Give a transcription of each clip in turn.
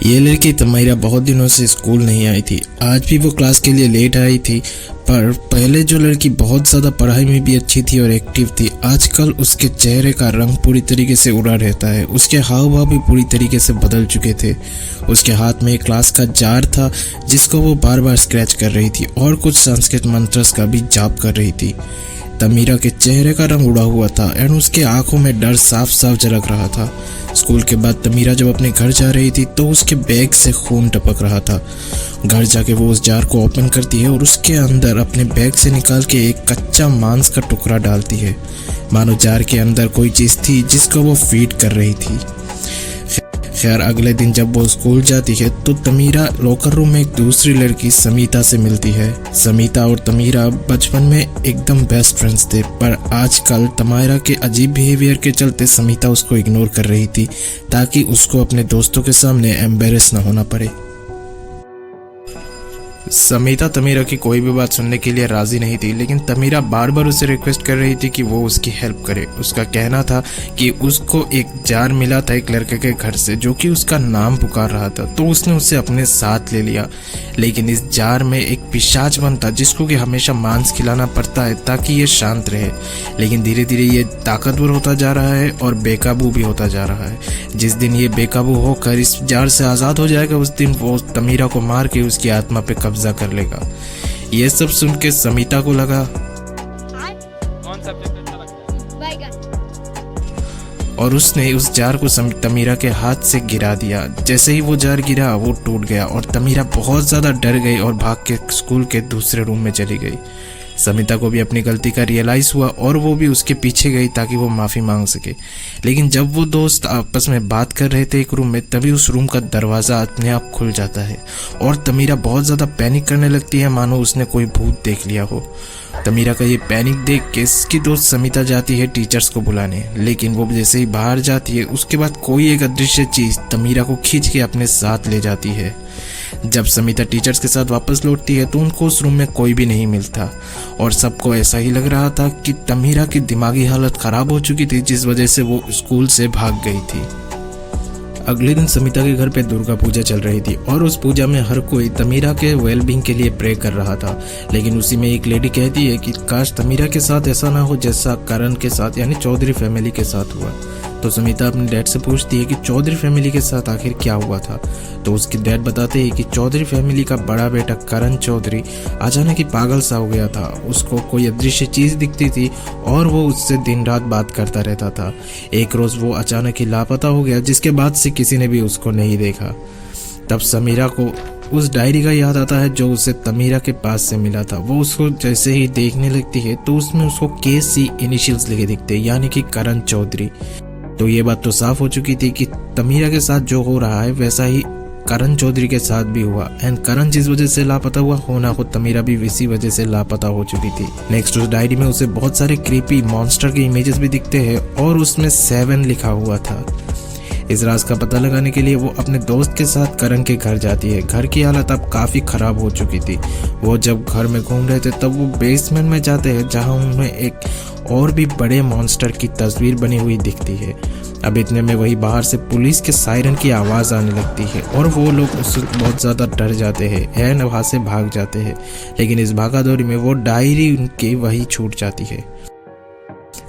ये लड़की तमीरा बहुत दिनों से स्कूल नहीं आई थी। आज भी वो क्लास के लिए लेट आई थी। पर पहले जो लड़की बहुत ज़्यादा पढ़ाई में भी अच्छी थी और एक्टिव थी, आजकल उसके चेहरे का रंग पूरी तरीके से उड़ा रहता है। उसके हाव भाव भी पूरी तरीके से बदल चुके थे। उसके हाथ में एक ग्लास का जार था जिसको वो बार बार स्क्रैच कर रही थी और कुछ संस्कृत मंत्रस का भी जाप कर रही थी। तमीरा के चेहरे का रंग उड़ा हुआ था एंड उसके आंखों में डर साफ साफ झलक रहा था। स्कूल के बाद तमीरा जब अपने घर जा रही थी तो उसके बैग से खून टपक रहा था। घर जाके वो उस जार को ओपन करती है और उसके अंदर अपने बैग से निकाल के एक कच्चा मांस का टुकड़ा डालती है, मानो जार के अंदर कोई चीज़ थी जिसको वो फीड कर रही थी। खैर अगले दिन जब वो स्कूल जाती है तो तमीरा लॉकर रूम में एक दूसरी लड़की समीता से मिलती है। समीता और तमीरा बचपन में एकदम बेस्ट फ्रेंड्स थे, पर आजकल तमीरा के अजीब बिहेवियर के चलते समीता उसको इग्नोर कर रही थी ताकि उसको अपने दोस्तों के सामने एम्बेरस न होना पड़े। समीता तमीरा की कोई भी बात सुनने के लिए राजी नहीं थी, लेकिन तमीरा बार बार उसे रिक्वेस्ट कर रही थी कि वो उसकी हेल्प करे। उसका कहना था कि उसको एक जार मिला था एक लड़के के घर से जो कि उसका नाम पुकार रहा था, तो उसने उसे अपने साथ ले लिया। लेकिन इस जार में एक पिशाच बन था जिसको कि हमेशा मांस खिलाना पड़ता है ताकि ये शांत रहे। लेकिन धीरे धीरे ये ताकतवर होता जा रहा है और बेकाबू भी होता जा रहा है। जिस दिन ये बेकाबू होकर इस जार से आज़ाद हो जाएगा उस दिन वो तमीरा को मार के उसकी आत्मा पे कब्जा कर लेगा। ये सब सुन के समीता को लगा कौन सब्जेक्ट अच्छा लगता है और उसने उस जार को तमीरा के हाथ से गिरा दिया। जैसे ही वो जार गिरा वो टूट गया और तमीरा बहुत ज़्यादा डर गई और भाग के स्कूल के दूसरे रूम में चली गई। समीता को भी अपनी गलती का रियलाइज़ हुआ और वो भी उसके पीछे गई ताकि वो माफ़ी मांग सके। लेकिन जब वो दोस्त आपस में बात कर रहे थे एक रूम में, तभी उस रूम का दरवाज़ा अपने आप खुल जाता है और तमीरा बहुत ज़्यादा पैनिक करने लगती है, मानो उसने कोई भूत देख लिया हो। तमीरा का ये पैनिक देख के इसकी दोस्त समीता जाती है टीचर्स को बुलाने, लेकिन वो जैसे ही बाहर जाती है उसके बाद कोई एक अदृश्य चीज़ तमीरा को खींच के अपने साथ ले जाती है। जब समीता टीचर्स के साथ वापस लौटती है तो उनको उस रूम में कोई भी नहीं मिलता और सबको ऐसा ही लग रहा था कि तमीरा की दिमागी हालत खराब हो चुकी थी, जिस वजह से वो स्कूल से भाग गई थी। अगले दिन समीता के घर पे दुर्गा पूजा चल रही थी और उस पूजा में हर कोई तमीरा के वेलबींग के लिए प्रे कर रहा था। लेकिन उसी में एक लेडी कहती है कि काश तमीरा के साथ ऐसा ना हो जैसा करण के साथ यानी चौधरी फैमिली के साथ हुआ। तो समीता अपने डैड से पूछती है कि चौधरी फैमिली के साथ आखिर क्या हुआ था। तो उसके डैड बताते हैं कि चौधरी फैमिली का बड़ा बेटा करण चौधरी अचानक ही पागल सा हो गया था। उसको कोई अदृश्य चीज़ दिखती थी और वो उससे दिन रात बात करता रहता था। एक रोज़ वो अचानक ही लापता हो गया, जिसके बाद से किसी ने भी उसको नहीं देखा। तब समीरा को उस डायरी का याद आता है जो उसे तमीरा के पास से मिला था। वो उसको जैसे ही देखने लगती है तो उसमें उसको KC इनिशियल्स लिखे दिखते हैं, यानी कि करण चौधरी। तो ये बात तो साफ हो चुकी थी कि तमीरा के साथ जो हो रहा है वैसा ही करण चौधरी के साथ भी हुआ एंड करण जिस वजह से लापता हुआ होना को तमीरा भी इसी वजह से लापता हो चुकी थी। नेक्स्ट उस डायरी में उसे बहुत सारे क्रीपी मॉन्स्टर के इमेजेस भी दिखते हैं और उसमें 7 लिखा हुआ था। इस राज का पता लगाने के लिए वो अपने दोस्त के साथ करण के घर जाती है। घर की हालत अब काफ़ी ख़राब हो चुकी थी। वो जब घर में घूम रहे थे तब वो बेसमेंट में जाते हैं जहां उन्हें एक और भी बड़े मॉन्स्टर की तस्वीर बनी हुई दिखती है। अब इतने में वही बाहर से पुलिस के सायरन की आवाज़ आने लगती है और वो लोग उससे बहुत ज़्यादा डर जाते हैं एंड वहाँ से भाग जाते हैं। लेकिन इस भागादौड़ी में वो डायरी उनकी वही छूट जाती है।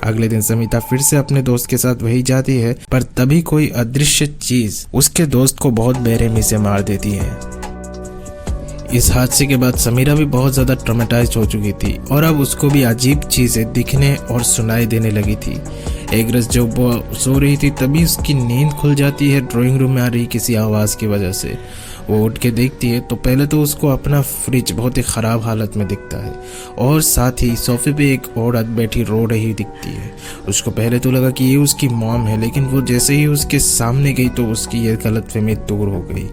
अगले दिन समीता फिर से अपने दोस्त के साथ वही जाती है, पर तभी कोई अदृश्य चीज उसके दोस्त को बहुत बेरहमी से मार देती है। इस हादसे के बाद समीरा भी बहुत ज्यादा ट्रॉमेटाइज्ड हो चुकी थी और अब उसको भी अजीब चीजें दिखने और सुनाई देने लगी थी। एक रोज जब वो सो रही थी तभी उसकी नींद खुल जाती है ड्राइंग रूम में आ रही किसी आवाज की वजह से। वो उठ के देखती है तो पहले तो उसको अपना फ्रिज बहुत ही ख़राब हालत में दिखता है और साथ ही सोफे पे एक औरत बैठी रो रही दिखती है। उसको पहले तो लगा कि ये उसकी मॉम है, लेकिन वो जैसे ही उसके सामने गई तो उसकी ये गलतफहमी दूर हो गई।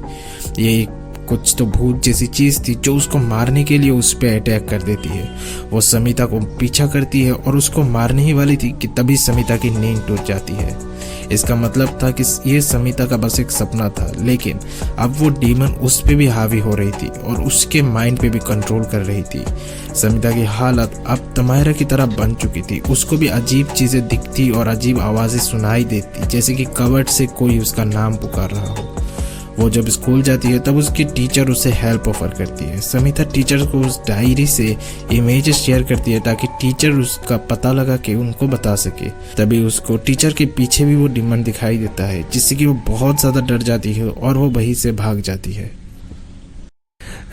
ये कुछ तो भूत जैसी चीज़ थी जो उसको मारने के लिए उस पर अटैक कर देती है। वो समीता को पीछा करती है और उसको मारने ही वाली थी कि तभी समीता की नींद टूट जाती है। इसका मतलब था कि ये समीता का बस एक सपना था, लेकिन अब वो डीमन उस पर भी हावी हो रही थी और उसके माइंड पे भी कंट्रोल कर रही थी। समीता की हालत अब तमीरा की तरह बन चुकी थी। उसको भी अजीब चीज़ें दिखती और अजीब आवाज़ें सुनाई देती, जैसे कि कबर्ड से कोई उसका नाम पुकार रहा हो। वो जब स्कूल जाती है तब उसकी टीचर उसे हेल्प ऑफर करती है। समिता टीचर को उस डायरी से इमेजेस शेयर करती है ताकि टीचर उसका पता लगा के उनको बता सके। तभी उसको टीचर के पीछे भी वो डिमन दिखाई देता है, जिससे कि वो बहुत ज़्यादा डर जाती है और वो वहीं से भाग जाती है।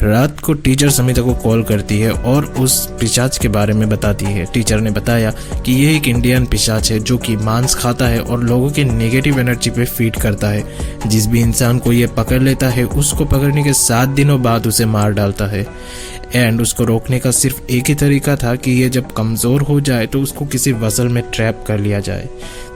रात को टीचर समिता को कॉल करती है और उस पिशाच के बारे में बताती है। टीचर ने बताया कि यह एक इंडियन पिशाच है जो कि मांस खाता है और लोगों के नेगेटिव एनर्जी पे फीड करता है। जिस भी इंसान को ये पकड़ लेता है उसको पकड़ने के 7 दिनों बाद उसे मार डालता है। एंड उसको रोकने का सिर्फ एक ही तरीका था कि ये जब कमज़ोर हो जाए तो उसको किसी वसल में ट्रैप कर लिया जाए।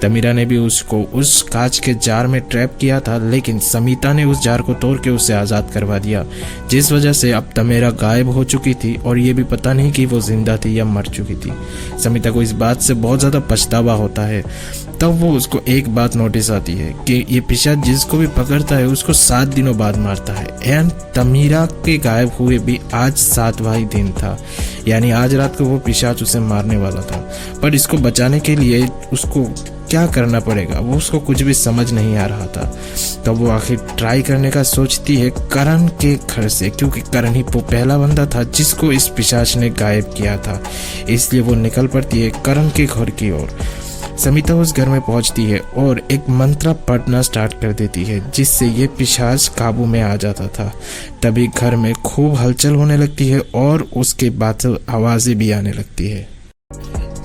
तमीरा ने भी उसको उस कांच के जार में ट्रैप किया था, लेकिन समिता ने उस जार को तोड़ के उसे आज़ाद करवा दिया, जिस वजह से अब तमीरा गायब हो चुकी थी और ये भी पता नहीं कि वो जिंदा थी या मर चुकी थी। समिता को इस बात से बहुत ज़्यादा पछतावा होता है। तब वो उसको एक बात नोटिस आती है कि ये पिशाच जिसको भी पकड़ता है उसको 7 दिनों बाद मारता है। एंड तमीरा के गायब हुए भी आज 7वां ही दिन था, यानी आज रात को वो पिशाच उसे मारने वाला था। पर इसको बचाने के लिए उसको क्या करना पड़ेगा वो उसको कुछ भी समझ नहीं आ रहा था। तब वो आखिर ट्राई करने का सोचती है करण के घर से, क्योंकि करण ही वो पहला बंदा था जिसको इस पिशाच ने गायब किया था। इसलिए वो निकल पड़ती है करण के घर की ओर। समिता उस घर में पहुंचती है और एक मंत्र पढ़ना स्टार्ट कर देती है, जिससे ये पिशाच काबू में आ जाता था। तभी घर में खूब हलचल होने लगती है और उसके बाद आवाज़ें भी आने लगती है।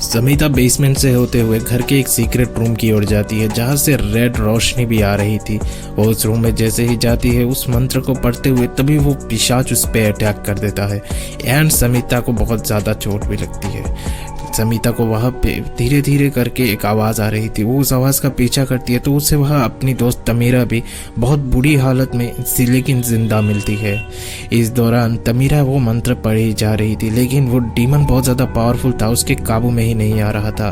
समिता बेसमेंट से होते हुए घर के एक सीक्रेट रूम की ओर जाती है, जहां से रेड रोशनी भी आ रही थी। वो उस रूम में जैसे ही जाती है उस मंत्र को पढ़ते हुए, तभी वो पिशाच उस पर अटैक कर देता है एंड समिता को बहुत ज़्यादा चोट भी लगती है। समिता को वहाँ पे धीरे धीरे करके एक आवाज़ आ रही थी। वो उस आवाज़ का पीछा करती है तो उसे वहाँ अपनी दोस्त तमीरा भी बहुत बुरी हालत में लेकिन जिंदा मिलती है। इस दौरान तमीरा वो मंत्र पढ़ी जा रही थी, लेकिन वो डीमन बहुत ज़्यादा पावरफुल था, उसके काबू में ही नहीं आ रहा था।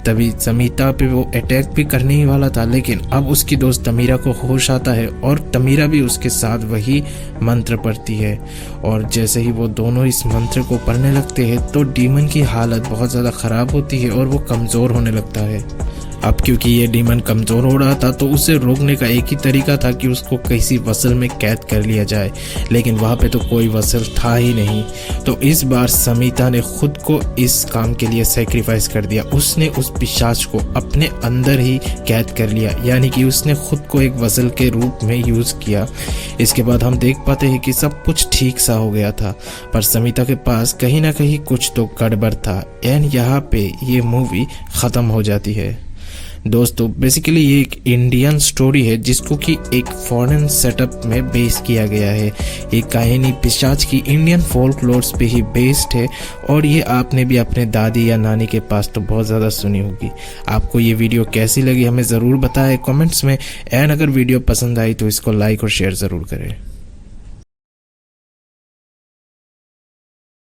तभी समिता पे वो अटैक भी करने ही वाला था, लेकिन अब उसकी दोस्त तमीरा को होश आता है और तमीरा भी उसके साथ वही मंत्र पढ़ती है। और जैसे ही वो दोनों इस मंत्र को पढ़ने लगते हैं तो डीमन की हालत बहुत ज़्यादा ख़राब होती है और वो कमज़ोर होने लगता है। अब क्योंकि ये डीमन कमज़ोर हो रहा था तो उसे रोकने का एक ही तरीका था कि उसको किसी वसल में कैद कर लिया जाए, लेकिन वहाँ पे तो कोई वसल था ही नहीं। तो इस बार समिता ने खुद को इस काम के लिए सेक्रीफाइस कर दिया। उसने उस पिशाच को अपने अंदर ही कैद कर लिया, यानी कि उसने खुद को एक वसल के रूप में यूज़ किया। इसके बाद हम देख पाते हैं कि सब कुछ ठीक सा हो गया था, पर समिता के पास कहीं ना कहीं कुछ तो गड़बड़ था। एंड यहाँ पे ये मूवी ख़त्म हो जाती है। दोस्तों बेसिकली ये एक इंडियन स्टोरी है जिसको कि एक फॉरेन सेटअप में बेस किया गया है। ये कहानी पिशाच की इंडियन फोल्कलोर्स पे ही बेस्ड है और ये आपने भी अपने दादी या नानी के पास तो बहुत ज़्यादा सुनी होगी। आपको ये वीडियो कैसी लगी हमें ज़रूर बताएं कमेंट्स में। एंड अगर वीडियो पसंद आई तो इसको लाइक और शेयर ज़रूर करें।